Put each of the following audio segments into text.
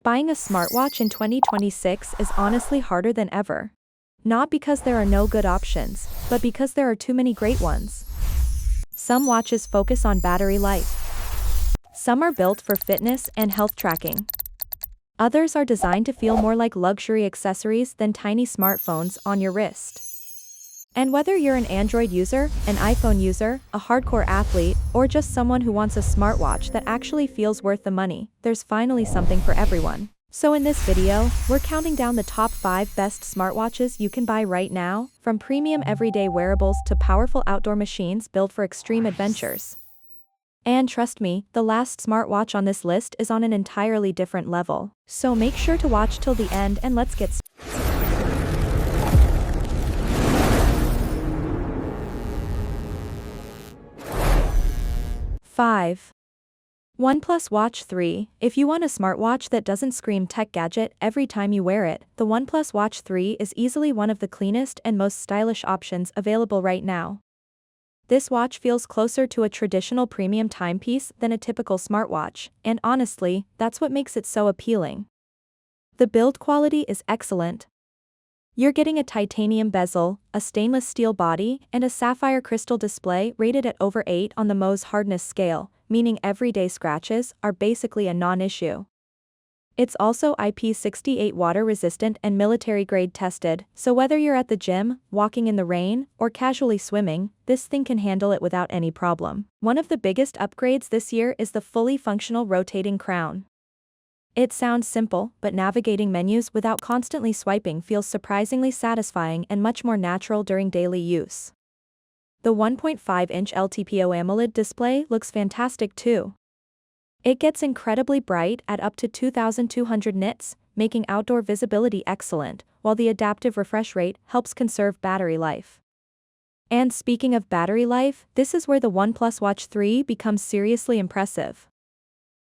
Buying a smartwatch in 2026 is honestly harder than ever. Not because there are no good options, but because there are too many great ones. Some watches focus on battery life. Some are built for fitness and health tracking. Others are designed to feel more like luxury accessories than tiny smartphones on your wrist. And whether you're an Android user, an iPhone user, a hardcore athlete, or just someone who wants a smartwatch that actually feels worth the money, there's finally something for everyone. So in this video, we're counting down the top 5 best smartwatches you can buy right now, from premium everyday wearables to powerful outdoor machines built for extreme adventures. And trust me, the last smartwatch on this list is on an entirely different level. So make sure to watch till the end and let's get started. 5. OnePlus Watch 3. If you want a smartwatch that doesn't scream tech gadget every time you wear it, the OnePlus Watch 3 is easily one of the cleanest and most stylish options available right now. This watch feels closer to a traditional premium timepiece than a typical smartwatch, and honestly, that's what makes it so appealing. The build quality is excellent. You're getting a titanium bezel, a stainless steel body, and a sapphire crystal display rated at over 8 on the Mohs hardness scale, meaning everyday scratches are basically a non-issue. It's also IP68 water resistant and military grade tested, so whether you're at the gym, walking in the rain, or casually swimming, this thing can handle it without any problem. One of the biggest upgrades this year is the fully functional rotating crown. It sounds simple, but navigating menus without constantly swiping feels surprisingly satisfying and much more natural during daily use. The 1.5-inch LTPO AMOLED display looks fantastic too. It gets incredibly bright at up to 2200 nits, making outdoor visibility excellent, while the adaptive refresh rate helps conserve battery life. And speaking of battery life, this is where the OnePlus Watch 3 becomes seriously impressive.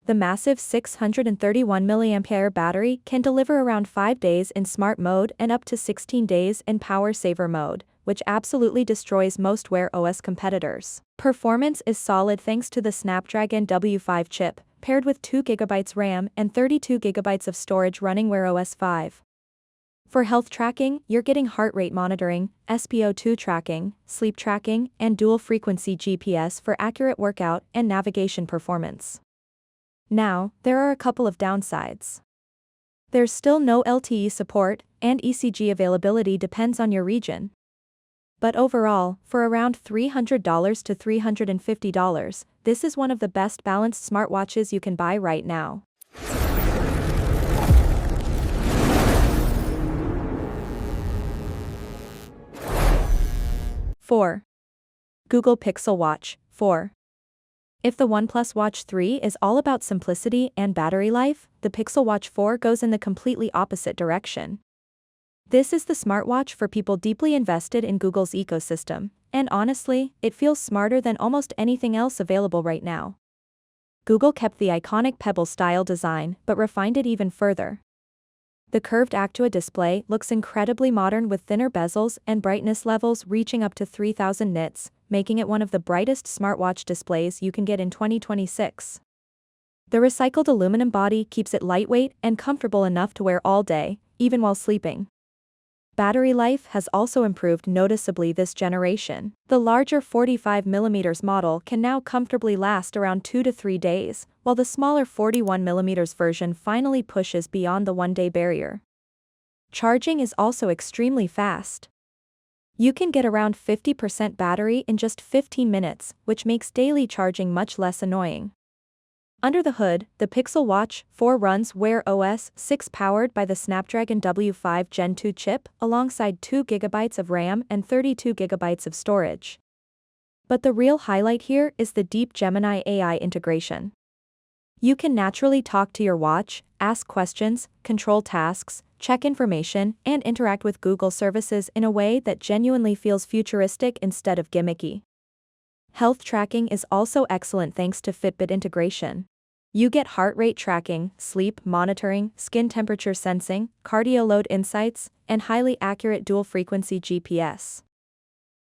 The massive 631 mAh battery can deliver around 5 days in smart mode and up to 16 days in power saver mode, which absolutely destroys most Wear OS competitors. Performance is solid thanks to the Snapdragon W5 chip, paired with 2GB RAM and 32GB of storage running Wear OS 5. For health tracking, you're getting heart rate monitoring, SpO2 tracking, sleep tracking, and dual-frequency GPS for accurate workout and navigation performance. Now, there are a couple of downsides. There's still no LTE support, and ECG availability depends on your region. But overall, for around $300 to $350, this is one of the best balanced smartwatches you can buy right now. 4. Google Pixel Watch 4. If the OnePlus Watch 3 is all about simplicity and battery life, the Pixel Watch 4 goes in the completely opposite direction. This is the smartwatch for people deeply invested in Google's ecosystem, and honestly, it feels smarter than almost anything else available right now. Google kept the iconic Pebble-style design but refined it even further. The curved Actua display looks incredibly modern with thinner bezels and brightness levels reaching up to 3000 nits, making it one of the brightest smartwatch displays you can get in 2026. The recycled aluminum body keeps it lightweight and comfortable enough to wear all day, even while sleeping. Battery life has also improved noticeably this generation. The larger 45mm model can now comfortably last around 2 to 3 days, while the smaller 41mm version finally pushes beyond the 1-day barrier. Charging is also extremely fast. You can get around 50% battery in just 15 minutes, which makes daily charging much less annoying. Under the hood, the Pixel Watch 4 runs Wear OS 6 powered by the Snapdragon W5 Gen 2 chip, alongside 2GB of RAM and 32GB of storage. But the real highlight here is the deep Gemini AI integration. You can naturally talk to your watch, ask questions, control tasks, check information, and interact with Google services in a way that genuinely feels futuristic instead of gimmicky. Health tracking is also excellent thanks to Fitbit integration. You get heart rate tracking, sleep monitoring, skin temperature sensing, cardio load insights, and highly accurate dual-frequency GPS.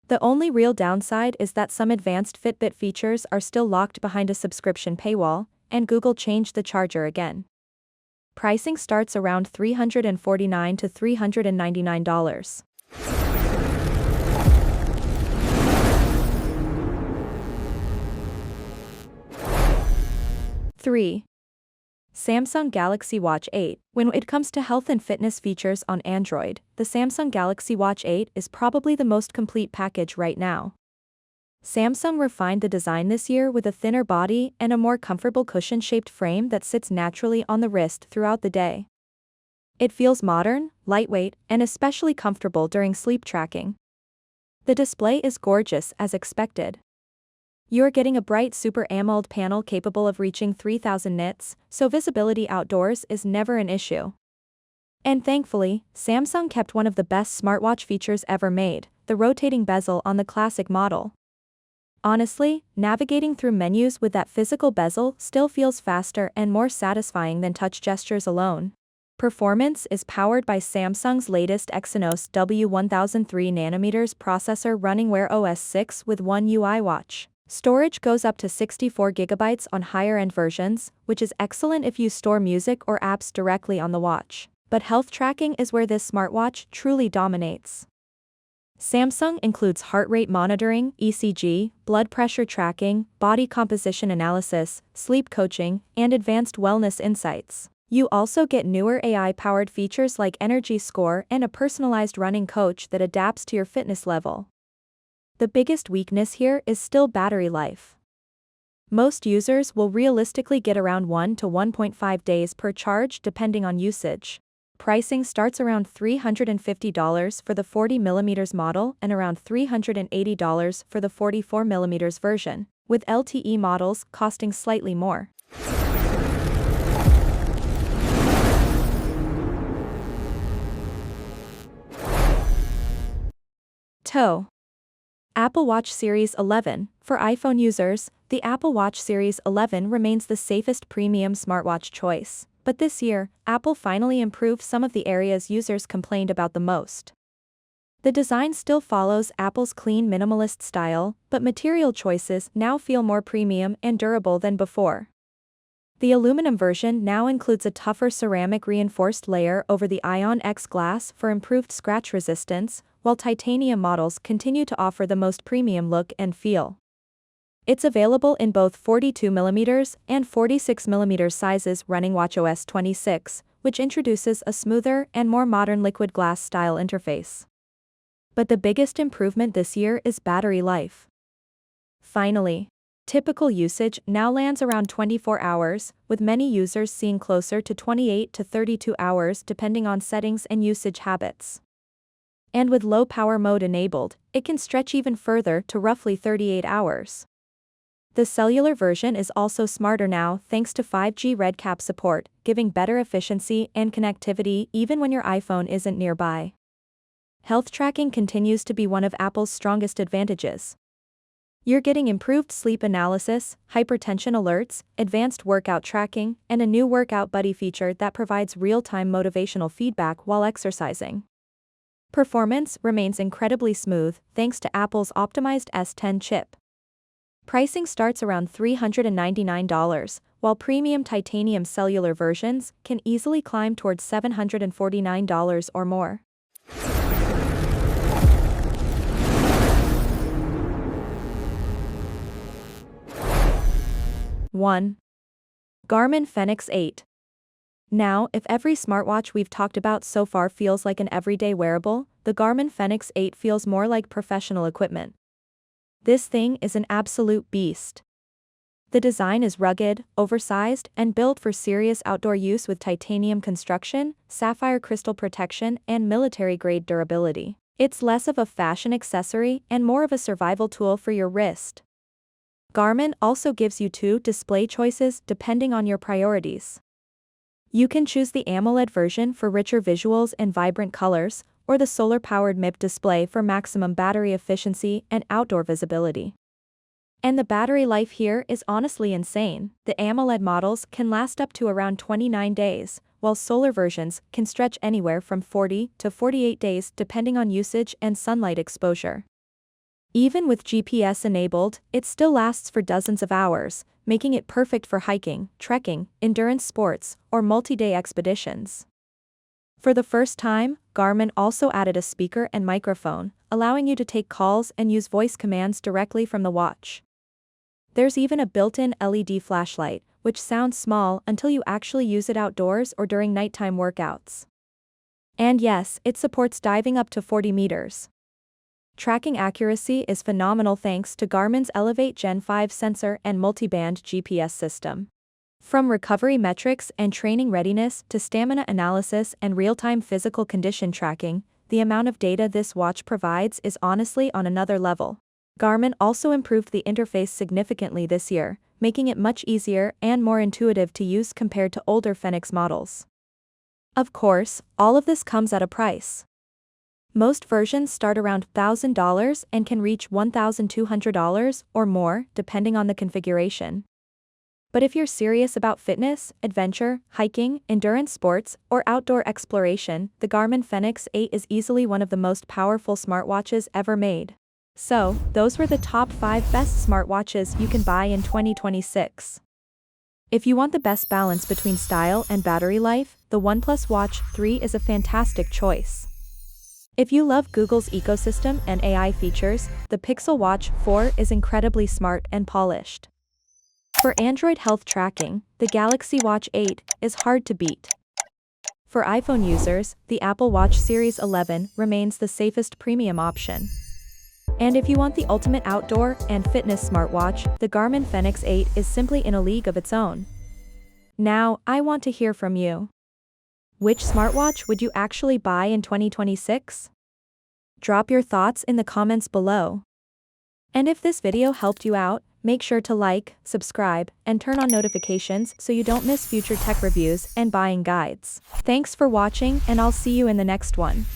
The only real downside is that some advanced Fitbit features are still locked behind a subscription paywall, and Google changed the charger again. Pricing starts around $349 to $399. 3. Samsung Galaxy Watch 8. When it comes to health and fitness features on Android, the Samsung Galaxy Watch 8 is probably the most complete package right now. Samsung refined the design this year with a thinner body and a more comfortable cushion-shaped frame that sits naturally on the wrist throughout the day. It feels modern, lightweight, and especially comfortable during sleep tracking. The display is gorgeous as expected. You're getting a bright Super AMOLED panel capable of reaching 3000 nits, so visibility outdoors is never an issue. And thankfully, Samsung kept one of the best smartwatch features ever made, the rotating bezel on the classic model. Honestly, navigating through menus with that physical bezel still feels faster and more satisfying than touch gestures alone. Performance is powered by Samsung's latest Exynos W1003nm processor running Wear OS 6 with One UI Watch. Storage goes up to 64 GB on higher-end versions, which is excellent if you store music or apps directly on the watch. But health tracking is where this smartwatch truly dominates. Samsung includes heart rate monitoring, ECG, blood pressure tracking, body composition analysis, sleep coaching, and advanced wellness insights. You also get newer AI-powered features like Energy Score and a personalized running coach that adapts to your fitness level. The biggest weakness here is still battery life. Most users will realistically get around 1 to 1.5 days per charge depending on usage. Pricing starts around $350 for the 40mm model and around $380 for the 44mm version, with LTE models costing slightly more. Toe. Apple Watch Series 11. For iPhone users, the Apple Watch Series 11 remains the safest premium smartwatch choice. But this year, Apple finally improved some of the areas users complained about the most. The design still follows Apple's clean minimalist style, but material choices now feel more premium and durable than before. The aluminum version now includes a tougher ceramic reinforced layer over the Ion X glass for improved scratch resistance, while titanium models continue to offer the most premium look and feel. It's available in both 42mm and 46mm sizes running watchOS 26, which introduces a smoother and more modern liquid glass style interface. But the biggest improvement this year is battery life. Finally, typical usage now lands around 24 hours, with many users seeing closer to 28 to 32 hours depending on settings and usage habits. And with low power mode enabled, it can stretch even further to roughly 38 hours. The cellular version is also smarter now thanks to 5G RedCap support, giving better efficiency and connectivity even when your iPhone isn't nearby. Health tracking continues to be one of Apple's strongest advantages. You're getting improved sleep analysis, hypertension alerts, advanced workout tracking, and a new Workout Buddy feature that provides real-time motivational feedback while exercising. Performance remains incredibly smooth thanks to Apple's optimized S10 chip. Pricing starts around $399, while premium titanium cellular versions can easily climb towards $749 or more. One. Garmin Fenix 8. Now, if every smartwatch we've talked about so far feels like an everyday wearable, the Garmin Fenix 8 feels more like professional equipment. This thing is an absolute beast. The design is rugged, oversized, and built for serious outdoor use with titanium construction, sapphire crystal protection, and military-grade durability. It's less of a fashion accessory and more of a survival tool for your wrist. Garmin also gives you two display choices depending on your priorities. You can choose the AMOLED version for richer visuals and vibrant colors, or the solar-powered MIP display for maximum battery efficiency and outdoor visibility. And the battery life here is honestly insane. The AMOLED models can last up to around 29 days, while solar versions can stretch anywhere from 40 to 48 days depending on usage and sunlight exposure. Even with GPS enabled, it still lasts for dozens of hours, making it perfect for hiking, trekking, endurance sports, or multi-day expeditions. For the first time, Garmin also added a speaker and microphone, allowing you to take calls and use voice commands directly from the watch. There's even a built-in LED flashlight, which sounds small until you actually use it outdoors or during nighttime workouts. And yes, it supports diving up to 40 meters. Tracking accuracy is phenomenal thanks to Garmin's Elevate Gen 5 sensor and multi-band GPS system. From recovery metrics and training readiness to stamina analysis and real-time physical condition tracking, the amount of data this watch provides is honestly on another level. Garmin also improved the interface significantly this year, making it much easier and more intuitive to use compared to older Fenix models. Of course, all of this comes at a price. Most versions start around $1,000 and can reach $1,200 or more, depending on the configuration. But if you're serious about fitness, adventure, hiking, endurance sports, or outdoor exploration, the Garmin Fenix 8 is easily one of the most powerful smartwatches ever made. So, those were the top 5 best smartwatches you can buy in 2026. If you want the best balance between style and battery life, the OnePlus Watch 3 is a fantastic choice. If you love Google's ecosystem and AI features, the Pixel Watch 4 is incredibly smart and polished. For Android health tracking, the Galaxy Watch 8 is hard to beat. For iPhone users, the Apple Watch Series 11 remains the safest premium option. And if you want the ultimate outdoor and fitness smartwatch, the Garmin Fenix 8 is simply in a league of its own. Now, I want to hear from you. Which smartwatch would you actually buy in 2026? Drop your thoughts in the comments below. And if this video helped you out, make sure to like, subscribe, and turn on notifications so you don't miss future tech reviews and buying guides. Thanks for watching, and I'll see you in the next one.